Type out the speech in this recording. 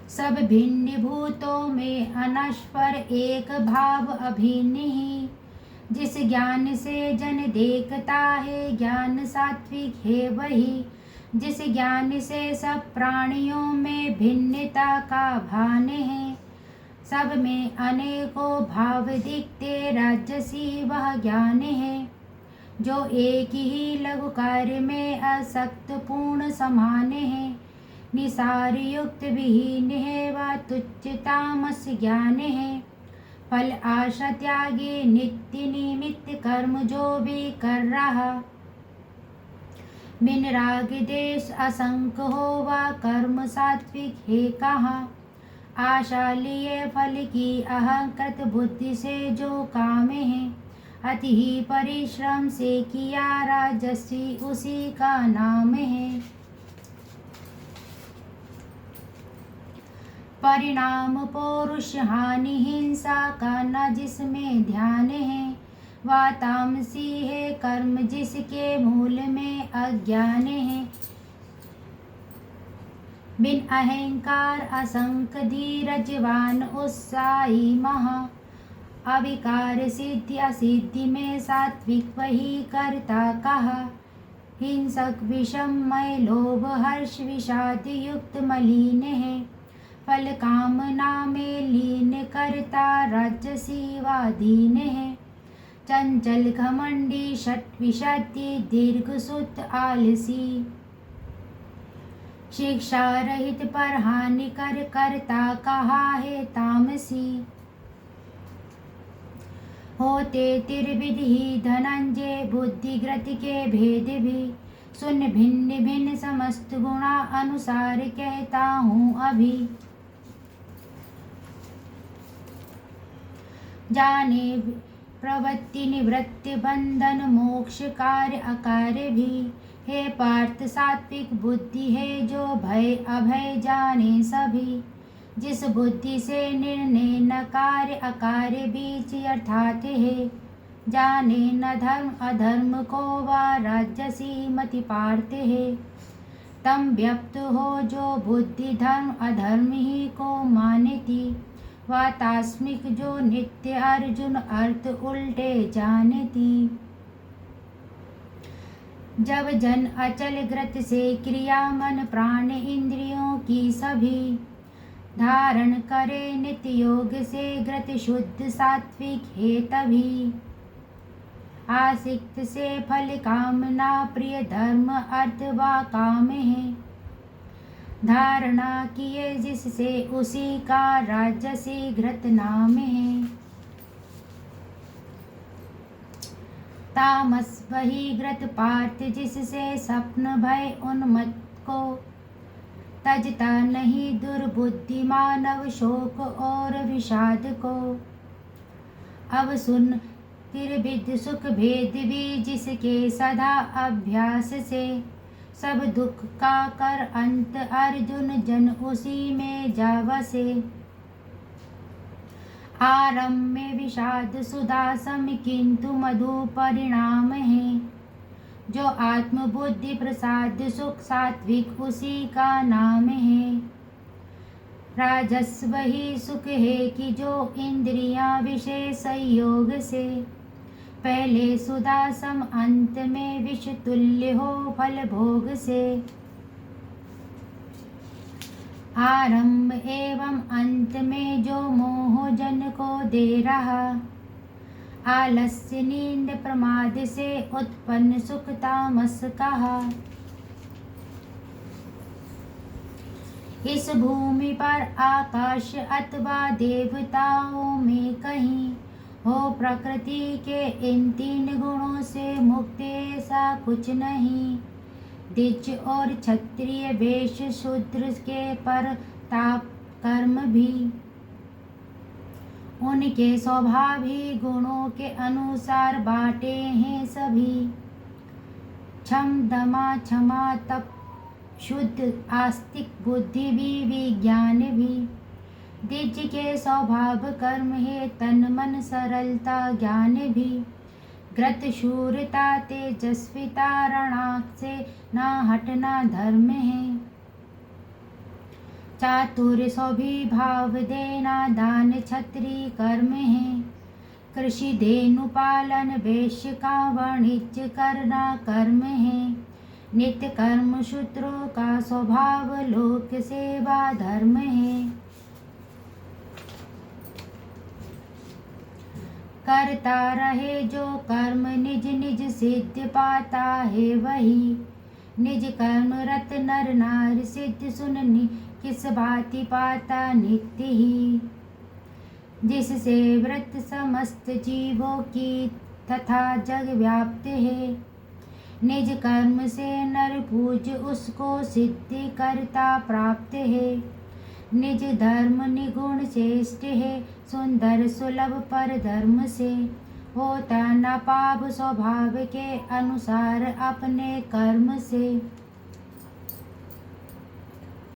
सब भिन्न भूतों में अनश्वर एक भाव अभिन्न ही। जिस ज्ञान से जन देखता है ज्ञान सात्विक है वही। जिस ज्ञान से सब प्राणियों में भिन्नता का भान है। सब में अनेकों भाव दिखते राजसी वह ज्ञान है। जो एक ही लघु कार्य में असक्त पूर्ण समान है। निसार युक्त विहीन है वह तुच्छ तामस ज्ञान है। फल आशा त्यागे नित्य निमित्त कर्म जो भी कर रहा। बिन राग देश असंक हो वह कर्म सात्विक है कहाँ। आशा लिए फल की अहंकृत बुद्धि से जो काम है। अति ही परिश्रम से किया राजसी उसी का नाम है। परिणाम पौरुष हानि हिंसा का न जिसमें ध्यान है। वह तामसी है कर्म जिसके मूल में अज्ञान है। बिन अहंकार असंक धीरजवान उत्साही महा। अविकार सिद्धि असिद्धि में सात्विक वही करता कहा। हिंसक विषमय लोभ हर्ष विषाद युक्त मलिन है। फल कामना में लीन करता राजसी वादीन है। चंचल घमंडी षट विषादी दीर्घ सुत आलसी। शिक्षा रहित पर हानि कर करता कहा है तामसी। होते त्रिविध ही धनंजय बुद्धिग्रत के भेद भी। सुन भिन्न भिन्न समस्त गुणा अनुसार कहता हूँ अभी। जाने प्रवृत्ति निवृत्ति बंधन मोक्ष कार्य अकार्य भी। हे पार्थ सात्विक बुद्धि है जो भय अभय जाने सभी। जिस बुद्धि से निर्णय न कार्य अकार्य बीच अर्थात है। जाने न धर्म अधर्म को व राजसी मति पार्थ है। तम व्यक्त हो जो बुद्धि धर्म अधर्म ही को मानती। व तास्मिक जो नित्य अर्जुन अर्थ उल्टे जानती। जब जन अचल ग्रत से क्रिया मन प्राण इंद्रियों की सभी। धारण करे नित्य योग से ग्रत शुद्ध सात्विक है तभी। आसिक्त से फल कामना प्रिय धर्म अर्थ व काम है। धारणा किए जिससे उसी का राजसी घृत नाम है। तामस वही घृत पार्थ जिससे स्वप्न भय उन्मत्त को। तजता नहीं दुर्बुद्धि मानव शोक और विषाद को। अब सुन त्रिविध सुख भेद भी जिसके सदा अभ्यास से। सब दुख का कर अंत अर्जुन जन उसी में जा बसे। आरंभ में विषाद सुधा सम किंतु मधु परिणाम है। जो आत्म बुद्धि प्रसाद सुख सात्विक उसी का नाम है। राजस वही सुख है कि जो इंद्रियां विषय संयोग से। पहले सुधा सम अंत में विष तुल्य हो फल भोग से। आरंभ एवं अंत में जो मोह जन को दे रहा। आलस्य नींद प्रमाद से उत्पन्न सुख तामस कहा। इस भूमि पर आकाश अथवा देवताओं में कहीं हो प्रकृति के इन तीन गुणों से मुक्त ऐसा कुछ नहीं। द्विज और क्षत्रिय वेश शूद्र के पर ताप कर्म भी। उनके स्वभाव ही गुणों के अनुसार बांटे हैं सभी। क्षम दमा क्षमा तप शुद्ध आस्तिक बुद्धि भी विज्ञान भी। द्विज के स्वभाव कर्म है तन मन सरलता ज्ञान भी। ग्रत शूरता तेजस्विता रणाक से ना हटना धर्म है। चातुर स्वभिभाव देना दान क्षत्रिय कर्म है। कृषि धेनु पालन वैश्य का वाणिज्य करना कर्म है। नित्य कर्म शूद्रों का स्वभाव लोक सेवा धर्म है। करता रहे जो कर्म निज निज सिद्ध पाता है वही। निज कर्म रत नर नार सिद्ध सुननी किस भांति पाता नित्य ही। जिससे व्रत समस्त जीवों की तथा जग व्याप्त है। निज कर्म से नर पूज उसको सिद्धि करता प्राप्त है। निज धर्म निगुण श्रेष्ठ है सुंदर सुलभ पर धर्म से। होता न पाप स्वभाव के अनुसार अपने कर्म से।